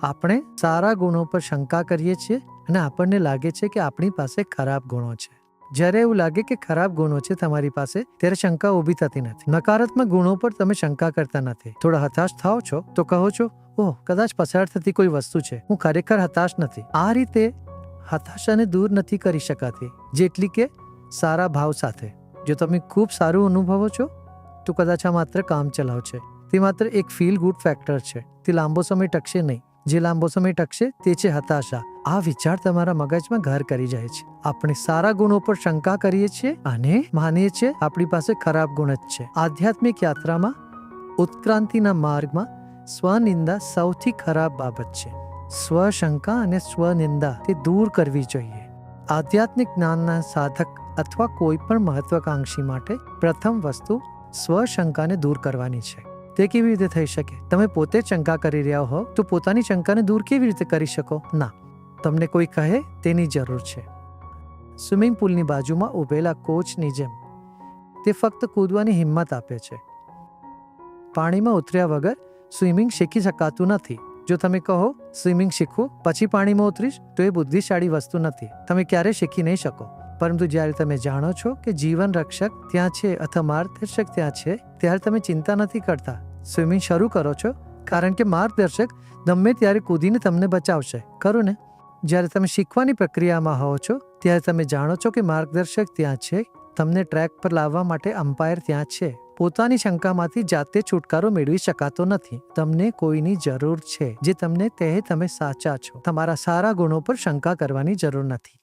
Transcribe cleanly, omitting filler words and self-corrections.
આપણે સારા ગુણો પર શંકા કરીએ છીએ અને આપણને લાગે છે કે આપણી પાસે ખરાબ ગુણો છે. જ્યારે એવું લાગે કે ખરાબ ગુણો છે તમારી પાસે, ત્યારે શંકા ઊભી થતી નથી. નકારાત્મક ગુણો પર તમે શંકા કરતા નથી. થોડા હતાશ થાઓ છો તો કહો છો, ઓહ, કદાચ પસાર થતી કોઈ વસ્તુ છે, હું ખરેખર હતાશ નથી. આ રીતે હતાશાને દૂર નથી કરી શકાતી જેટલી કે સારા ભાવ સાથે. જો તમે ખૂબ સારું અનુભવો છો તો કદાચ આ માત્ર કામ ચલાવ છે. તે માત્ર એક ફીલ ગુડ ફેક્ટર છે. તે લાંબો સમય ટકશે નહીં. જે લાંબો સમય ટકશે તે છે હતાશા. આ વિચાર તમારા મગજમાં ઘર કરી જાય છે. આપણે સારા ગુણો પર શંકા કરીએ છીએ અને માનીએ છીએ આપણી પાસે ખરાબ ગુણ જ છે. આધ્યાત્મિક યાત્રામાં, ઉત્ક્રાંતિના માર્ગમાં સ્વનિંદા સૌથી ખરાબ બાબત છે. સ્વશંકા અને સ્વનિંદા તે દૂર કરવી જોઈએ. આધ્યાત્મિક જ્ઞાનના સાધક અથવા કોઈ પણ મહત્વાકાંક્ષી માટે પ્રથમ વસ્તુ સ્વશંકાને દૂર કરવાની છે. તે કેવી રીતે થઈ શકે? તમે પોતે જ શંકા કરી રહ્યા હો તો પોતાની શંકાને દૂર કેવી રીતે કરી શકો? ના, તમને કોઈ કહે તેની જરૂર છે. સ્વિમિંગ પુલની બાજુમાં ઉભેલા કોચની જેમ તે ફક્ત કૂદવાની હિંમત આપે છે. પાણીમાં ઉતર્યા વગર સ્વિમિંગ શીખી શકાતું નથી. જો તમે કહો સ્વિમિંગ શીખવું પછી પાણીમાં ઉતરીશ તો એ બુદ્ધિશાળી વસ્તુ નથી. તમે ક્યારેય શીખી નહીં શકો. પરંતુ જ્યારે તમે જાણો છો કે જીવન રક્ષક ત્યાં છે અથવા માર્ગદર્શક ત્યાં છે, ત્યારે તમે ચિંતા નથી કરતા. સ્વિમિંગ શરૂ કરો છો કારણ કે માર્ગદર્શક ગમે ત્યારે કૂદીને તમને બચાવશે, ખરું ને? જ્યારે તમે શીખવાની પ્રક્રિયામાં હો છો ત્યારે તમે જાણો છો કે માર્ગદર્શક ત્યાં છે, તમને ટ્રેક પર લાવવા માટે અમ્પાયર ત્યાં છે. પોતાની શંકામાંથી જાતે છુટકારો મેળવી શકાતો નથી. તમને કોઈની જરૂર છે જે તમને કહે તમે સાચા છો. તમારા સારા ગુણો પર શંકા કરવાની જરૂર નથી.